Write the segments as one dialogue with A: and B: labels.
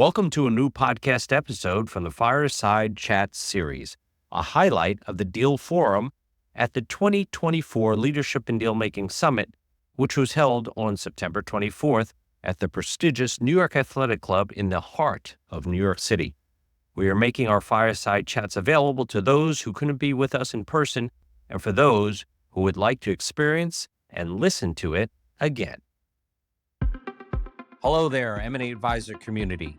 A: Welcome to a new podcast episode from the Fireside Chat series, a highlight of the Deal Forum at the 2024 Leadership in Dealmaking Summit, which was held on September 24th at the prestigious New York Athletic Club in the heart of New York City. We are making our Fireside Chats available to those who couldn't be with us in person and for those who would like to experience and listen to it again. Hello there, M&A Advisor community.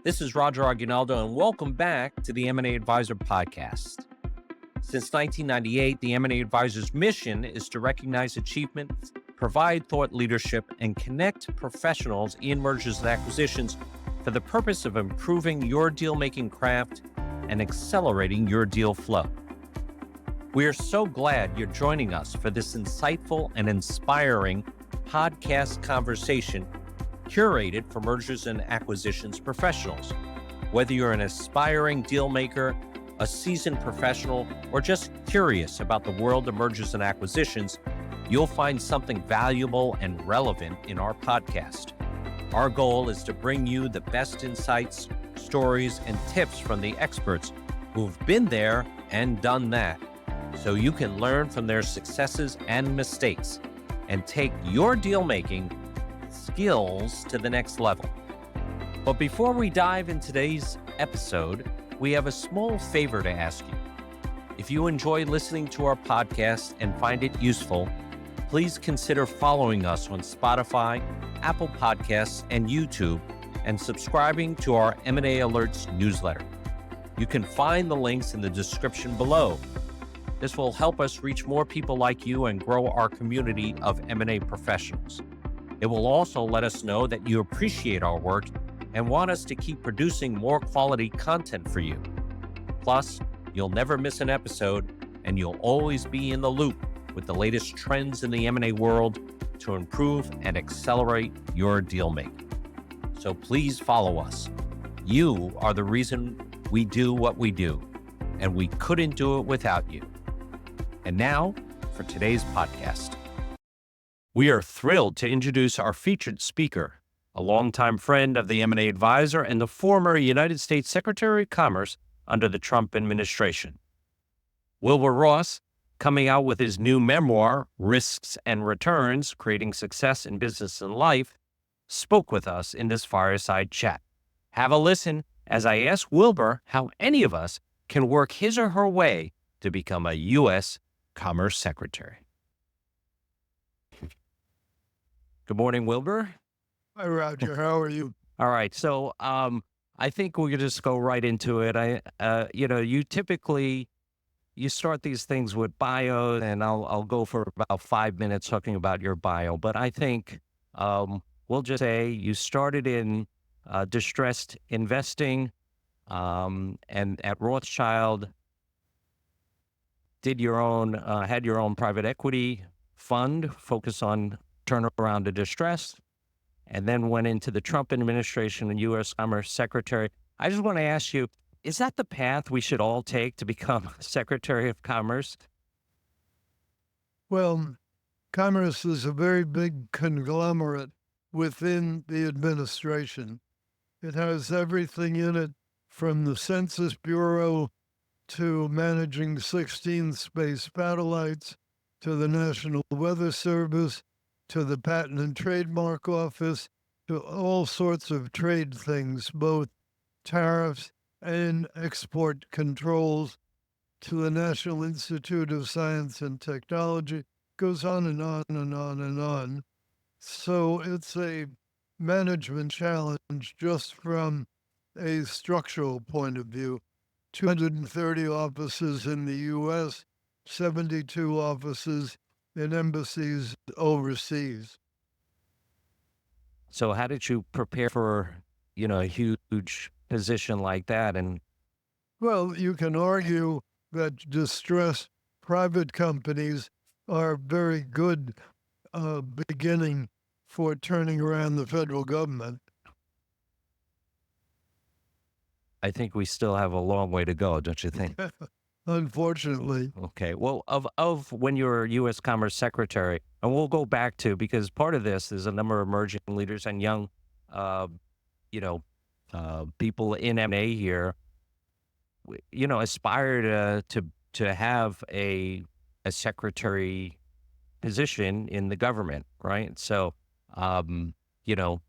A: This is Roger Aguinaldo, and welcome back to the M&A Advisor podcast. Since 1998, the M&A Advisor's mission is to recognize achievements, provide thought leadership, and connect professionals in mergers and acquisitions for the purpose of improving your deal-making craft and accelerating your deal flow. We are so glad you're joining us for this insightful and inspiring podcast conversation curated for mergers and acquisitions professionals. Whether you're an aspiring deal maker, a seasoned professional, or just curious about the world of mergers and acquisitions, you'll find something valuable and relevant in our podcast. Our goal is to bring you the best insights, stories, and tips from the experts who've been there and done that, so you can learn from their successes and mistakes and take your deal-making skills to the next level. But before we dive into today's episode, we have a small favor to ask you. If you enjoy listening to our podcast and find it useful, please consider following us on Spotify, Apple Podcasts, and YouTube, and subscribing to our M&A Alerts newsletter. You can find the links in the description below. This will help us reach more people like you and grow our community of M&A professionals. It will also let us know that you appreciate our work and want us to keep producing more quality content for you. Plus, you'll never miss an episode, and you'll always be in the loop with the latest trends in the M&A world to improve and accelerate your deal making. So please follow us. You are the reason we do what we do, and we couldn't do it without you. And now for today's podcast. We are thrilled to introduce our featured speaker, a longtime friend of the M&A Advisor and the former United States Secretary of Commerce under the Trump administration. Wilbur Ross, coming out with his new memoir, Risks and Returns, Creating Success in Business and Life, spoke with us in this fireside chat. Have a listen as I ask Wilbur how any of us can work his or her way to become a U.S. Commerce Secretary. Good morning, Wilbur.
B: Hi, Roger. How are you?
A: All right. So I think we could just go right into it. You typically, you start these things with bio, and I'll go for about 5 minutes talking about your bio. But I think we'll just say you started in distressed investing and at Rothschild, had your own private equity fund, focus on turnaround to distress, and then went into the Trump administration and U.S. Commerce Secretary. I just want to ask you, is that the path we should all take to become Secretary of Commerce?
B: Well, Commerce is a very big conglomerate within the administration. It has everything in it from the Census Bureau to managing 16 space satellites, to the National Weather Service, to the Patent and Trademark Office, to all sorts of trade things, both tariffs and export controls, to the National Institute of Science and Technology. Goes on and on and on and on. So it's a management challenge just from a structural point of view. 230 offices in the U.S., 72 offices in embassies overseas.
A: So how did you prepare for, a huge position like that? And
B: well, you can argue that distressed private companies are very good beginning for turning around the federal government.
A: I think we still have a long way to go, don't you think?
B: Unfortunately.
A: Okay. Well, of when you were U.S. Commerce Secretary, and we'll go back to, because part of this is a number of emerging leaders and young, people in M&A here, aspire to have a secretary position in the government, right? So, um, you know,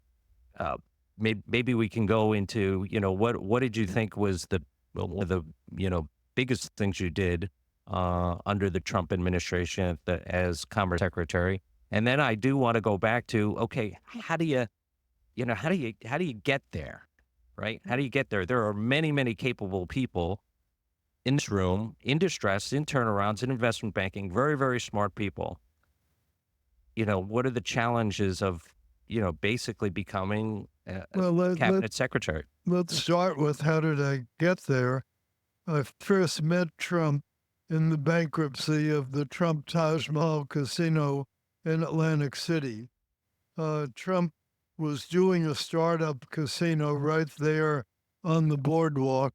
A: uh, maybe we can go into, what did you think was one of the biggest things you did under the Trump administration as Commerce Secretary? And then I do want to go back to, okay, how do you get there, right? How do you get there? There are many, many capable people in this room, in distress, in turnarounds, in investment banking, very, very smart people. What are the challenges of, basically becoming a
B: Well,
A: cabinet secretary?
B: let's start with how did I get there? I first met Trump in the bankruptcy of the Trump Taj Mahal Casino in Atlantic City. Trump was doing a startup casino right there on the boardwalk,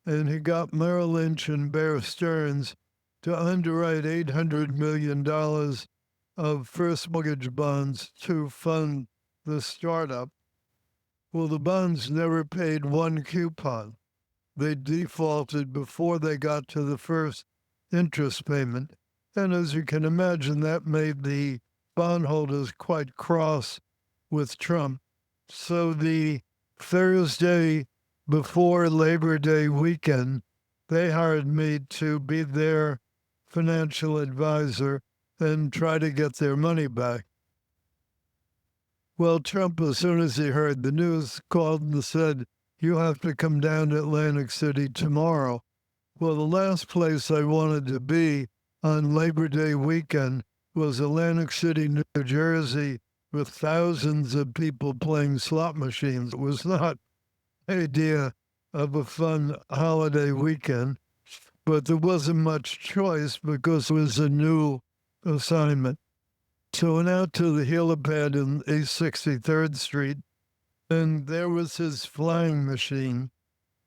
B: and he got Merrill Lynch and Bear Stearns to underwrite $800 million of first mortgage bonds to fund the startup. Well, the bonds never paid one coupon. They defaulted before they got to the first interest payment. And as you can imagine, that made the bondholders quite cross with Trump. So the Thursday before Labor Day weekend, they hired me to be their financial advisor and try to get their money back. Well, Trump, as soon as he heard the news, called and said, "You have to come down to Atlantic City tomorrow." Well, the last place I wanted to be on Labor Day weekend was Atlantic City, New Jersey, with thousands of people playing slot machines. It was not the idea of a fun holiday weekend, but there wasn't much choice because it was a new assignment. So I went out to the helipad in East 63rd Street, and there was his flying machine.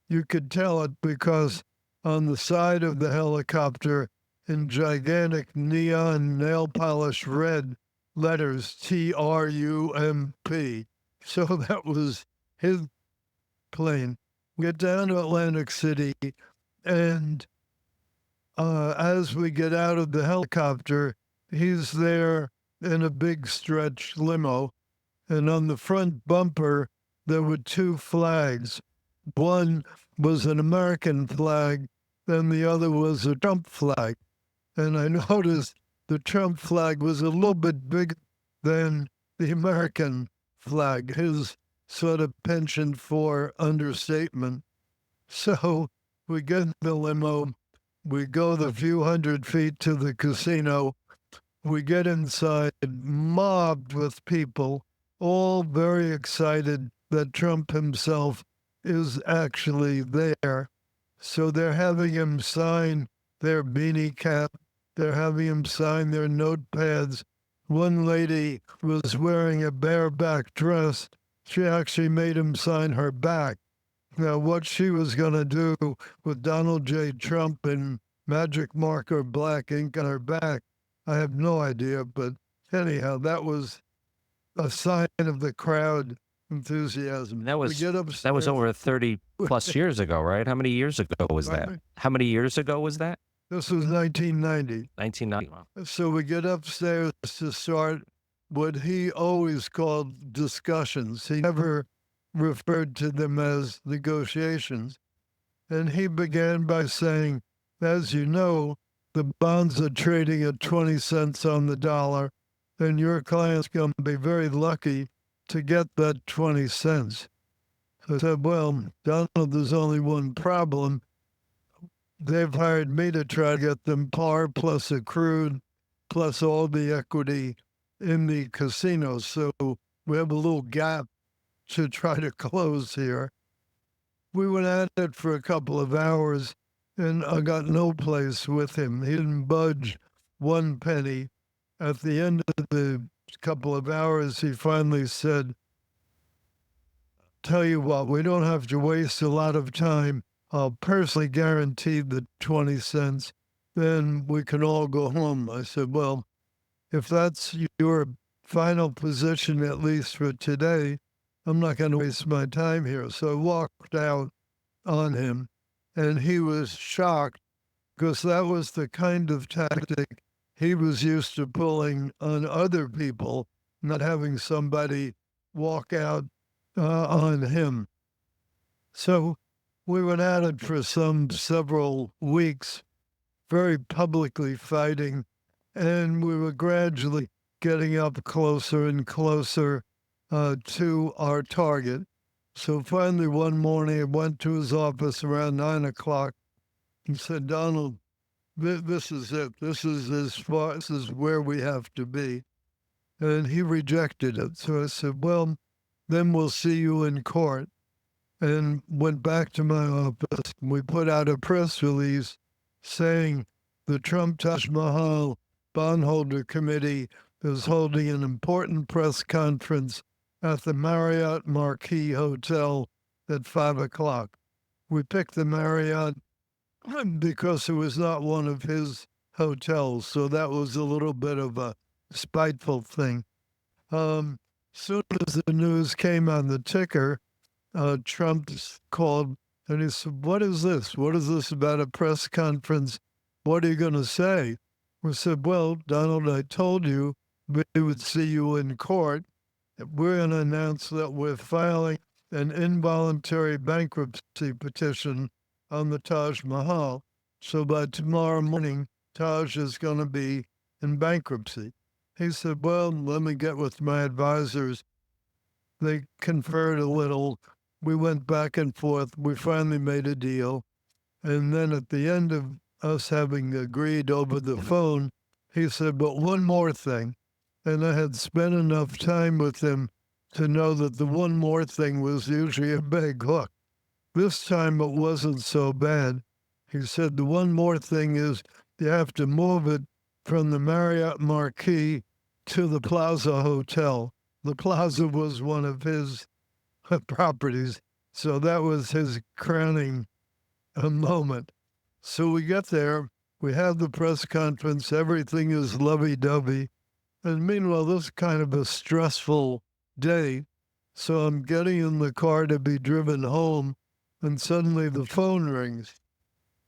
B: You could tell it because on the side of the helicopter, in gigantic neon nail polish red letters, TRUMP. So that was his plane. We get down to Atlantic City, and as we get out of the helicopter, he's there in a big stretch limo. And on the front bumper, there were two flags. One was an American flag, and the other was a Trump flag. And I noticed the Trump flag was a little bit bigger than the American flag, his sort of penchant for understatement. So we get in the limo, we go the few hundred feet to the casino, we get inside, mobbed with people, all very excited that Trump himself is actually there. So they're having him sign their beanie cap. They're having him sign their notepads. One lady was wearing a bareback dress. She actually made him sign her back. Now, what she was going to do with Donald J. Trump in magic marker black ink on her back, I have no idea. But anyhow, that was a sign of the crowd enthusiasm.
A: That
B: We
A: was
B: get
A: that was
B: upstairs.
A: over 30 plus years ago, right? How many years ago was that?
B: Pardon me?
A: How many years ago was that?
B: This was 1990.
A: 1990. Wow.
B: So we get upstairs to start what he always called discussions. He never referred to them as negotiations. And he began by saying, as you know, the bonds are trading at 20 cents on the dollar, and your client's going to be very lucky to get that 20 cents. So I said, well, Donald, there's only one problem. They've hired me to try to get them par plus accrued plus all the equity in the casino. So we have a little gap to try to close here. We went at it for a couple of hours, and I got no place with him. He didn't budge one penny. At the end of the couple of hours, he finally said, "Tell you what, we don't have to waste a lot of time. I'll personally guarantee the 20 cents. Then we can all go home." I said, well, if that's your final position, at least for today, I'm not going to waste my time here. So I walked out on him, and he was shocked because that was the kind of tactic he was used to pulling on other people, not having somebody walk out on him. So we went at it for several weeks, very publicly fighting, and we were gradually getting up closer and closer to our target. So finally, one morning, I went to his office around 9 o'clock and said, Donald, this is it. This is as far. This is where we have to be. And he rejected it. So I said, well, then we'll see you in court. And went back to my office. We put out a press release saying the Trump Taj Mahal Bondholder Committee is holding an important press conference at the Marriott Marquis Hotel at 5 o'clock. We picked the Marriott because it was not one of his hotels, so that was a little bit of a spiteful thing. Soon as the news came on the ticker, Trump called and he said, what is this? What is this about a press conference? What are you going to say? We said, well, Donald, I told you we would see you in court. We're going to announce that we're filing an involuntary bankruptcy petition on the Taj Mahal. So by tomorrow morning, Taj is going to be in bankruptcy. He said, well, let me get with my advisors. They conferred a little. We went back and forth. We finally made a deal. And then at the end of us having agreed over the phone, he said, but one more thing. And I had spent enough time with him to know that the one more thing was usually a big hook. This time it wasn't so bad. He said, the one more thing is you have to move it from the Marriott Marquis to the Plaza Hotel. The Plaza was one of his properties, so that was his crowning moment. So we get there, we have the press conference, everything is lovey-dovey, and meanwhile, this is kind of a stressful day, so I'm getting in the car to be driven home, and suddenly the phone rings.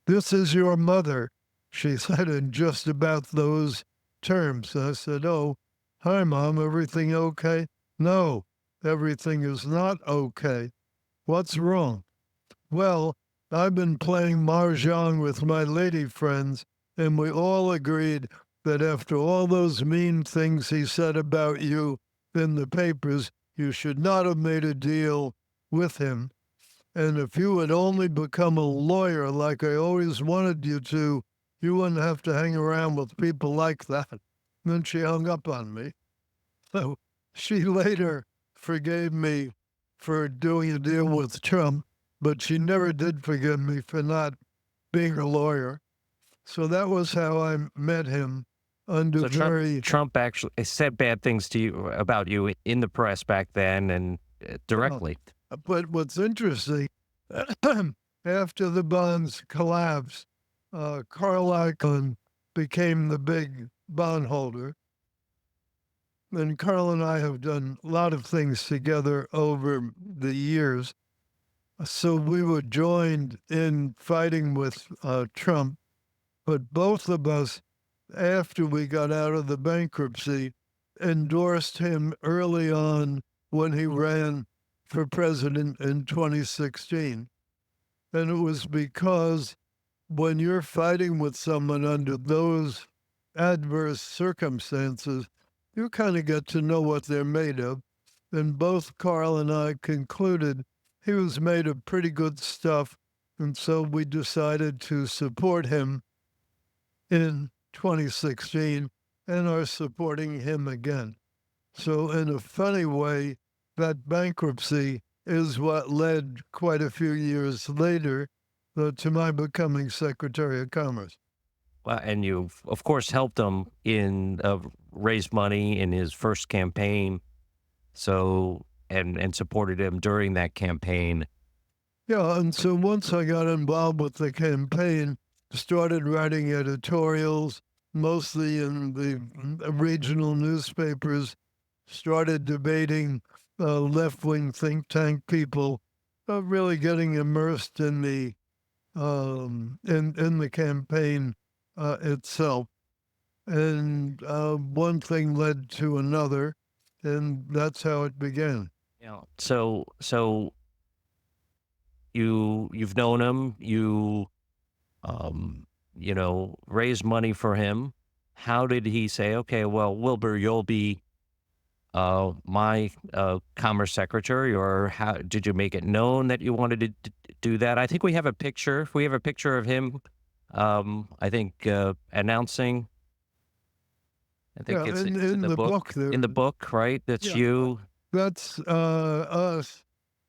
B: This is your mother, she said in just about those terms. I said, oh, hi, Mom, everything okay? No, everything is not okay. What's wrong? Well, I've been playing mahjong with my lady friends, and we all agreed that after all those mean things he said about you in the papers, you should not have made a deal with him. And if you had only become a lawyer like I always wanted you to, you wouldn't have to hang around with people like that. And then she hung up on me. So she later forgave me for doing a deal with Trump, but she never did forgive me for not being a lawyer. So that was how I met him under
A: So Trump actually said bad things to you about you in the press back then and directly.
B: But what's interesting, after the bonds collapsed, Carl Icahn became the big bondholder. And Carl and I have done a lot of things together over the years. So we were joined in fighting with Trump, but both of us, after we got out of the bankruptcy, endorsed him early on when he ran for president in 2016. And it was because when you're fighting with someone under those adverse circumstances, you kind of get to know what they're made of. And both Carl and I concluded he was made of pretty good stuff. And so we decided to support him in 2016 and are supporting him again. So in a funny way, that bankruptcy is what led quite a few years later to my becoming Secretary of Commerce.
A: Well, and you, of course, helped him in raise money in his first campaign. So and supported him during that campaign.
B: Yeah, and so once I got involved with the campaign, started writing editorials, mostly in the regional newspapers, started debating left-wing think tank people really getting immersed in the in the campaign itself. And one thing led to another, and that's how it began.
A: Yeah. So you've known him, um, raised money for him. How did he say, okay, well, Wilbur, you'll be my commerce secretary, or how did you make it known that you wanted to do that? I think we have a picture. We have a picture of him. I think announcing. I think
B: Yeah,
A: it's in
B: in
A: the
B: the
A: book.
B: book there.
A: In the book, right? That's
B: Yeah,
A: you.
B: that's us.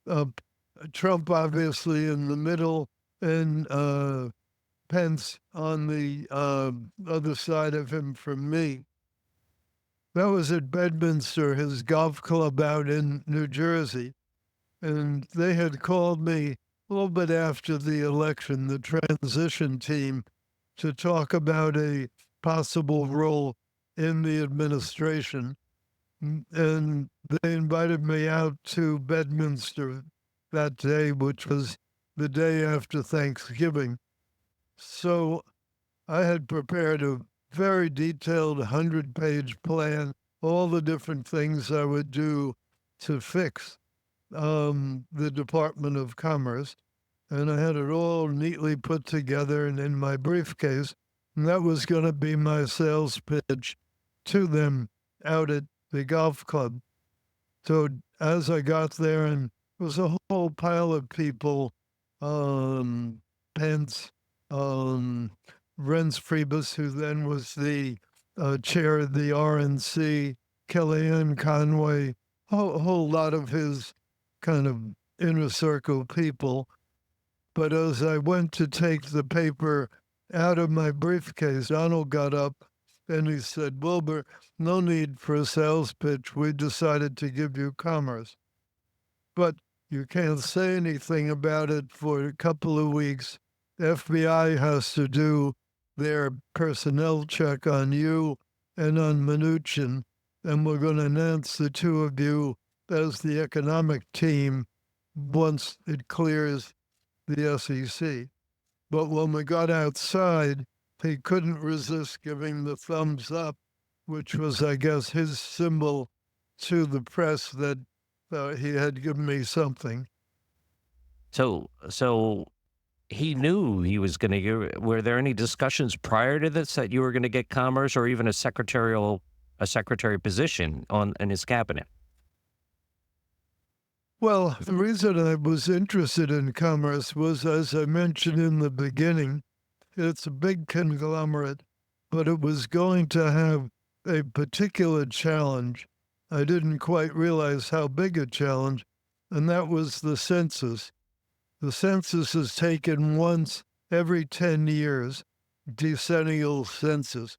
B: Uh, Trump obviously in the middle, and Pence on the other side of him from me. That was at Bedminster, his golf club out in New Jersey. And they had called me a little bit after the election, the transition team, to talk about a possible role in the administration. And they invited me out to Bedminster that day, which was the day after Thanksgiving. So I had prepared a very detailed 100-page plan, all the different things I would do to fix the Department of Commerce. And I had it all neatly put together and in my briefcase. And that was going to be my sales pitch to them out at the golf club. So as I got there, and it was a whole pile of people, um, Pence, um, Reince Priebus, who then was the chair of the RNC, Kellyanne Conway, a whole lot of his kind of inner circle people. But as I went to take the paper out of my briefcase, Donald got up and he said, Wilbur, no need for a sales pitch. We decided to give you commerce. But you can't say anything about it for a couple of weeks. The FBI has to do their personnel check on you and on Mnuchin, and we're going to announce the two of you as the economic team once it clears the SEC. But when we got outside, he couldn't resist giving the thumbs up, which was, I guess, his symbol to the press that he had given me something.
A: So he knew he was going to get. Were there any discussions prior to this that you were going to get commerce or even a secretary position in his cabinet?
B: Well, the reason I was interested in commerce was, as I mentioned in the beginning, it's a big conglomerate, but it was going to have a particular challenge. I didn't quite realize how big a challenge, and that was the census. The census is taken once every 10 years, decennial census.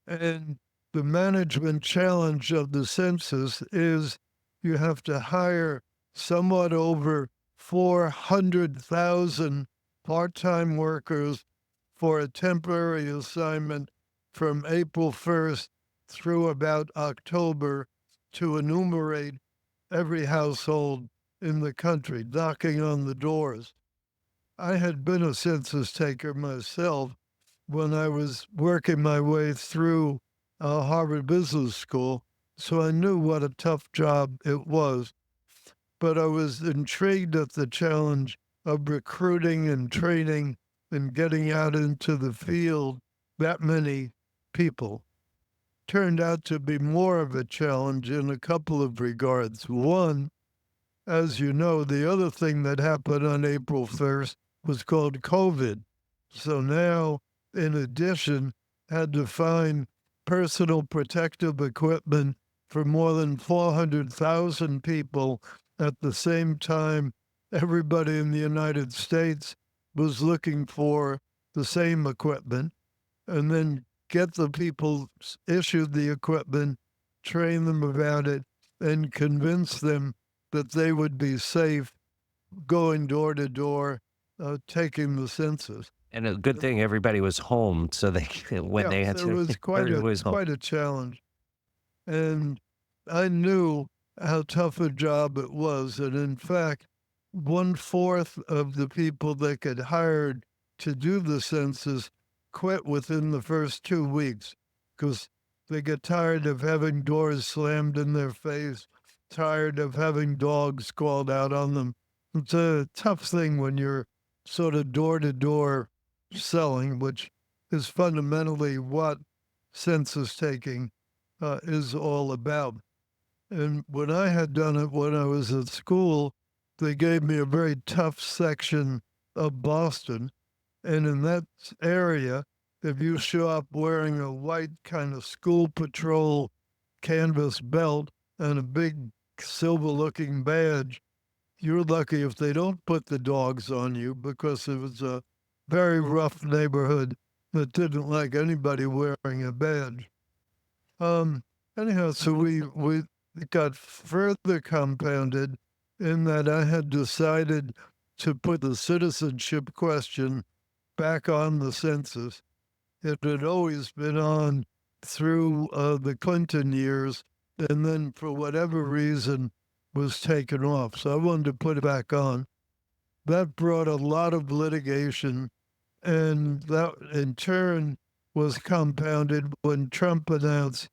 B: And the management challenge of the census is you have to hire somewhat over 400,000 part-time workers for a temporary assignment from April 1st through about October to enumerate every household in the country, knocking on the doors. I had been a census taker myself when I was working my way through Harvard Business School, so I knew what a tough job it was. But I was intrigued at the challenge of recruiting and training and getting out into the field that many people. Turned out to be more of a challenge in a couple of regards. One, as you know, the other thing that happened on April 1st was called COVID. So now, in addition, had to find personal protective equipment for more than 400,000 people at the same time. Everybody in the United States was looking for the same equipment, and then get the people issued the equipment, train them about it, and convince them that they would be safe going door to door, taking the census.
A: And a good thing everybody was home, so they when
B: Yeah,
A: they had
B: so it
A: to,
B: was
A: everybody was home.
B: quite a challenge, and I knew how tough a job it was. And in fact, 1/4 of the people that get hired to do the census quit within the first 2 weeks because they get tired of having doors slammed in their face, tired of having dogs called out on them. It's a tough thing when you're sort of door to door selling, which is fundamentally what census taking is all about. And when I had done it when I was at school, they gave me a very tough section of Boston. And in that area, if you show up wearing a white kind of school patrol canvas belt and a big silver looking badge, you're lucky if they don't put the dogs on you because it was a very rough neighborhood that didn't like anybody wearing a badge. Um, anyhow, so we it got further compounded in that I had decided to put the citizenship question back on the census. It had always been on through the Clinton years, and then for whatever reason was taken off. So I wanted to put it back on. That brought a lot of litigation, and that in turn was compounded when Trump announced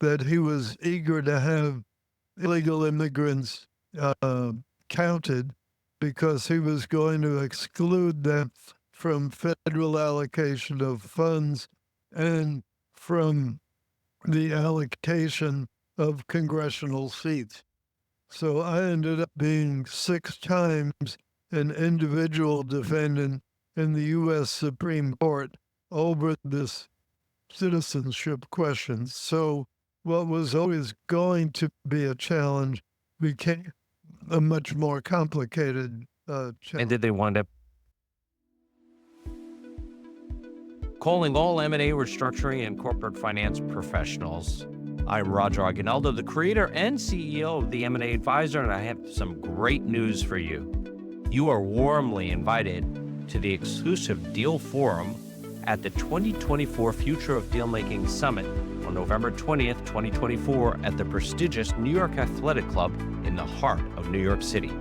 B: that he was eager to have illegal immigrants counted because he was going to exclude them from federal allocation of funds and from the allocation of congressional seats. So I ended up being 6 times an individual defendant in the U.S. Supreme Court over this citizenship question. So what was always going to be a challenge became a much more complicated
A: And
B: challenge.
A: did they wind up calling all M&A restructuring and corporate finance professionals? I'm Roger Aguinaldo, the creator and CEO of the M&A Advisor, and I have some great news for you. You are warmly invited to the exclusive Deal Forum at the 2024 Future of Dealmaking Summit on November 20th, 2024 at the prestigious New York Athletic Club in the heart of New York City.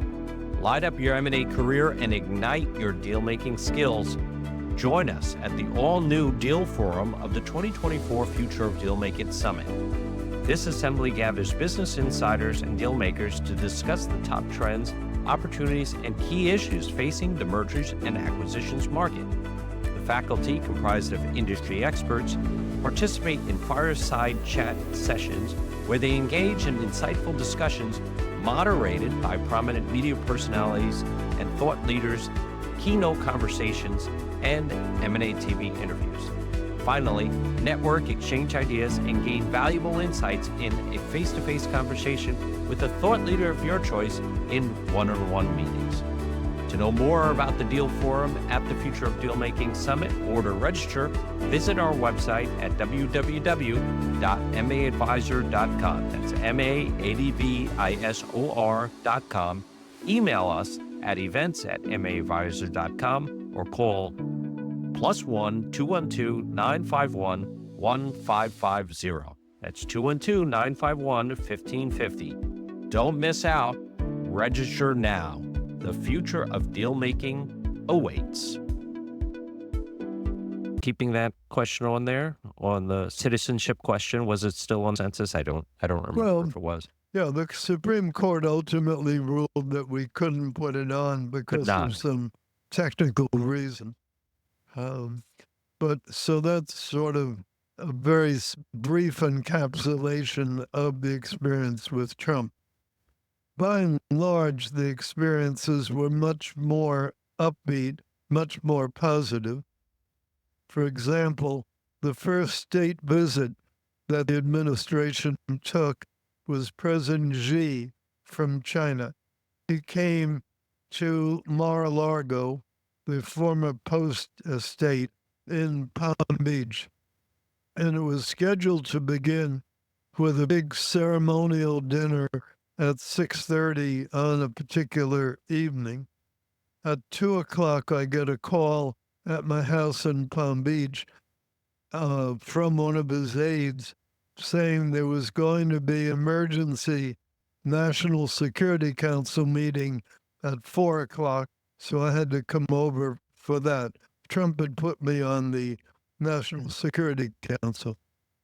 A: Light up your M&A career and ignite your deal-making skills. Join us at the all-new Deal Forum of the 2024 Future of Dealmaking Summit. This assembly gathers business insiders and deal makers to discuss the top trends, opportunities, and key issues facing the mergers and acquisitions market. The faculty, comprised of industry experts, participate in fireside chat sessions where they engage in insightful discussions moderated by prominent media personalities and thought leaders, keynote conversations, and M&A TV interviews. Finally, network, exchange ideas, and gain valuable insights in a face-to-face conversation with a thought leader of your choice in one-on-one meetings. To know more about the Deal Forum at the Future of Dealmaking Summit or to register, visit our website at www.maadvisor.com. That's maadvisor.com. Email us at events@maadvisor.com or call +1 212 951 1550. That's 212 951 1550. Don't miss out. Register now. The future of deal making awaits. Keeping that question on there, on the citizenship question, was it still on census? I don't remember if it was.
B: Yeah, the Supreme Court ultimately ruled that we couldn't put it on because of some technical reason. But so that's sort of a very brief encapsulation of the experience with Trump. By and large, the experiences were much more upbeat, much more positive. For example, the first state visit that the administration took was President Xi from China. He came to Mar-a-Lago, the former post estate in Palm Beach, and it was scheduled to begin with a big ceremonial dinner at 6:30 on a particular evening. At 2 o'clock, I get a call at my house in Palm Beach from one of his aides saying there was going to be emergency National Security Council meeting at 4 o'clock, so I had to come over for that. Trump had put me on the National Security Council.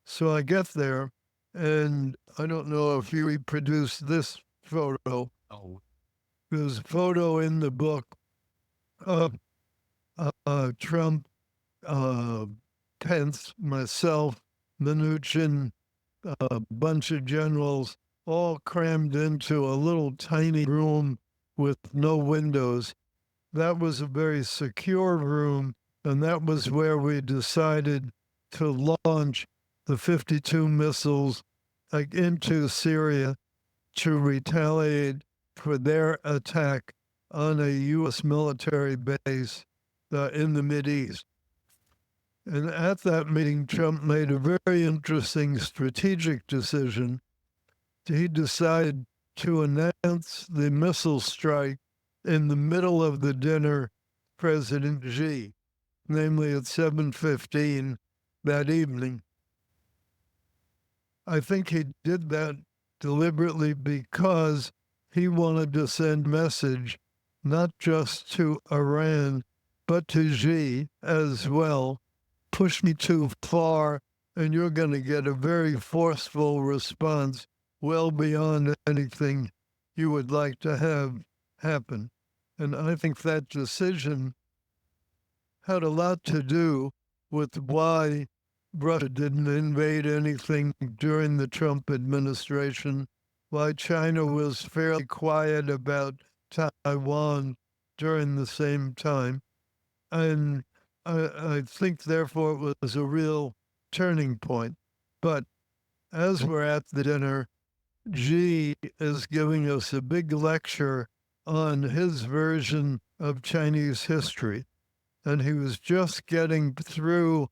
B: So I get there, and I don't know if you reproduced this photo.
A: Oh,
B: There's a photo in the book of Trump, uh, Pence, myself, Mnuchin, a bunch of generals, all crammed into a little tiny room with no windows. That was a very secure room, and that was where we decided to launch the 52 missiles into Syria to retaliate for their attack on a U.S. military base in the Mideast. And at that meeting, Trump made a very interesting strategic decision. He decided to announce the missile strike in the middle of the dinner, President Xi, namely at 7:15 that evening. I think he did that deliberately because he wanted to send message not just to Iran, but to Xi as well. Push me too far, and you're going to get a very forceful response well beyond anything you would like to have happen. And I think that decision had a lot to do with why Russia didn't invade anything during the Trump administration, why China was fairly quiet about Taiwan during the same time. And I think, therefore, it was a real turning point. But as we're at the dinner, Xi is giving us a big lecture on his version of Chinese history. And he was just getting through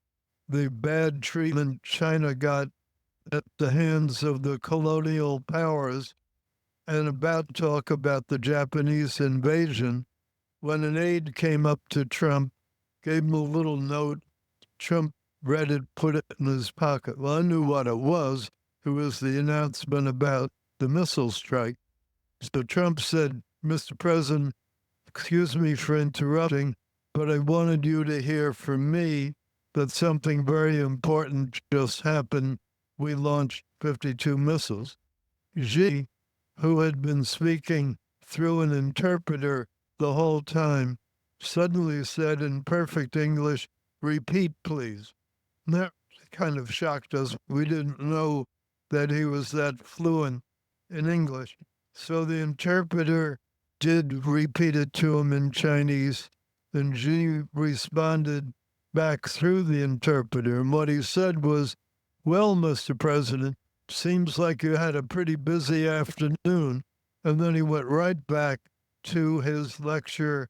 B: the bad treatment China got at the hands of the colonial powers and about to talk about the Japanese invasion when an aide came up to Trump, gave him a little note. Trump read it, put it in his pocket. Well, I knew what it was. It was the announcement about the missile strike. So Trump said, "Mr. President, excuse me for interrupting, but I wanted you to hear from me that something very important just happened. We launched 52 missiles." Xi, who had been speaking through an interpreter the whole time, suddenly said in perfect English, "Repeat, please." And that kind of shocked us. We didn't know that he was that fluent in English. So the interpreter did repeat it to him in Chinese. Then Xi responded back through the interpreter. And what he said was, "Well, Mr. President, seems like you had a pretty busy afternoon." And then he went right back to his lecture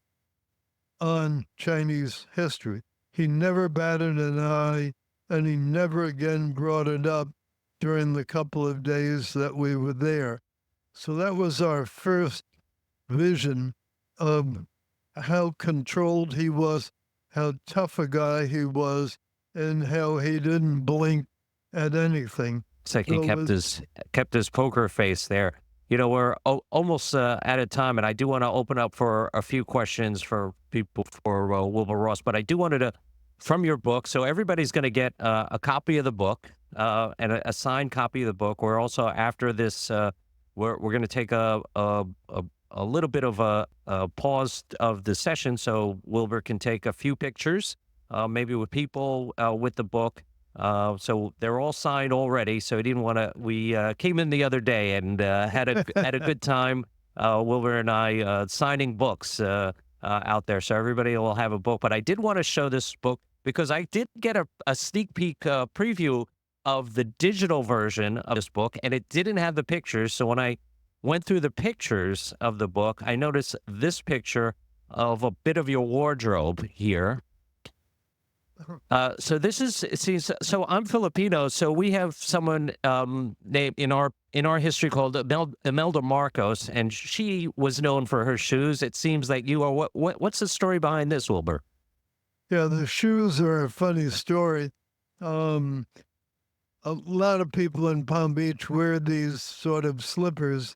B: on Chinese history. He never batted an eye, and he never again brought it up during the couple of days that we were there. So that was our first vision of how controlled he was, how tough a guy he was, and how he didn't blink at anything.
A: it's like he
B: So it
A: kept
B: was
A: his poker face there. You know, we're almost out of time, and I do want to open up for a few questions for people for Wilbur Ross. But I do wanted to, from your book, so everybody's going to get a copy of the book and a signed copy of the book. We're also after this, we're going to take a little bit of a pause of the session, so Wilbur can take a few pictures, maybe with people with the book. So they're all signed already. So he didn't want to. We came in the other day and had a good time. Wilbur and I signing books out there. So everybody will have a book. But I did want to show this book because I did get a sneak peek preview of the digital version of this book, and it didn't have the pictures. So when I went through the pictures of the book, I noticed this picture of a bit of your wardrobe here. So this is, see, so I'm Filipino, so we have someone named in our history called Imelda Marcos, and she was known for her shoes. It seems like you are. What's the story behind this, Wilbur?
B: Yeah, the shoes are a funny story. A lot of people in Palm Beach wear these sort of slippers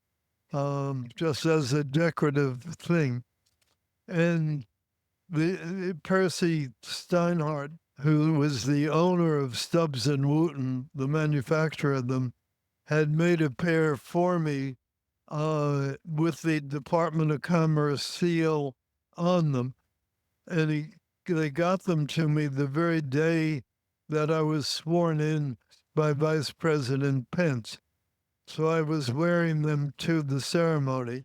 B: just as a decorative thing. And Percy Steinhardt, who was the owner of Stubbs and Wooten, the manufacturer of them, had made a pair for me with the Department of Commerce seal on them. And they got them to me the very day that I was sworn in by Vice President Pence. So I was wearing them to the ceremony.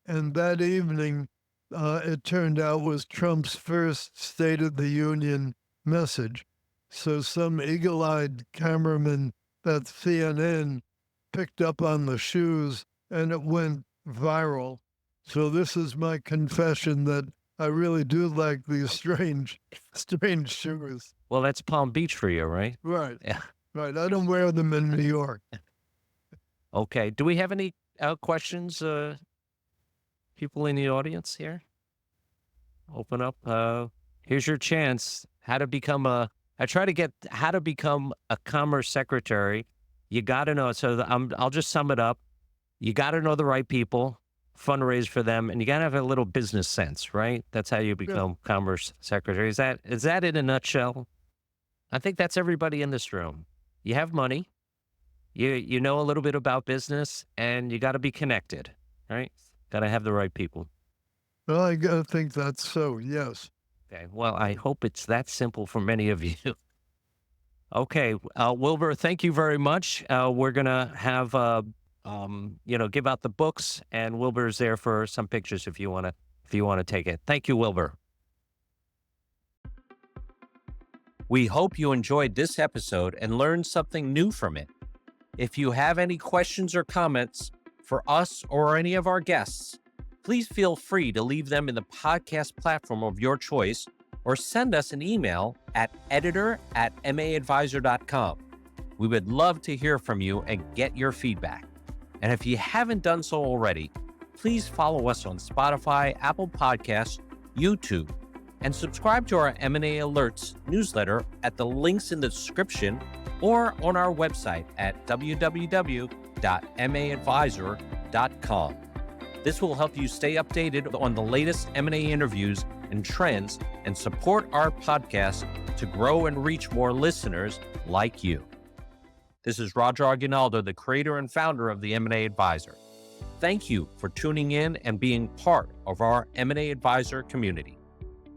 B: And that evening, it turned out, was Trump's first State of the Union message. So some eagle-eyed cameraman at CNN picked up on the shoes, and it went viral. So this is my confession that I really do like these strange shoes.
A: Well, that's Palm Beach for you, right?
B: Right.
A: Yeah.
B: Right. I don't wear them in New York.
A: Okay. Do we have any questions? People in the audience here? Open up. Here's your chance. How to become a commerce secretary. You got to know. So I'll just sum it up. You got to know the right people, fundraise for them, and you got to have a little business sense, right? That's how you become commerce secretary. Is that in a nutshell? I think that's everybody in this room. You have money. You know a little bit about business, and you got to be connected, right? Got to have the right people.
B: Well, I gotta think that's so, yes.
A: Okay. Well, I hope it's that simple for many of you. Okay. Wilbur, thank you very much. We're going to have, give out the books, and Wilbur's there for some pictures if you want to take it. Thank you, Wilbur. We hope you enjoyed this episode and learned something new from it. If you have any questions or comments for us or any of our guests, please feel free to leave them in the podcast platform of your choice or send us an email at editor@maadvisor.com. We would love to hear from you and get your feedback. And if you haven't done so already, please follow us on Spotify, Apple Podcasts, YouTube, and subscribe to our M&A Alerts newsletter at the links in the description or on our website at www.maadvisor.com. This will help you stay updated on the latest M&A interviews and trends and support our podcast to grow and reach more listeners like you. This is Roger Aguinaldo, the creator and founder of the M&A Advisor. Thank you for tuning in and being part of our M&A Advisor community.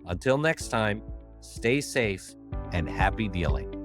A: Until next time, stay safe and happy dealing.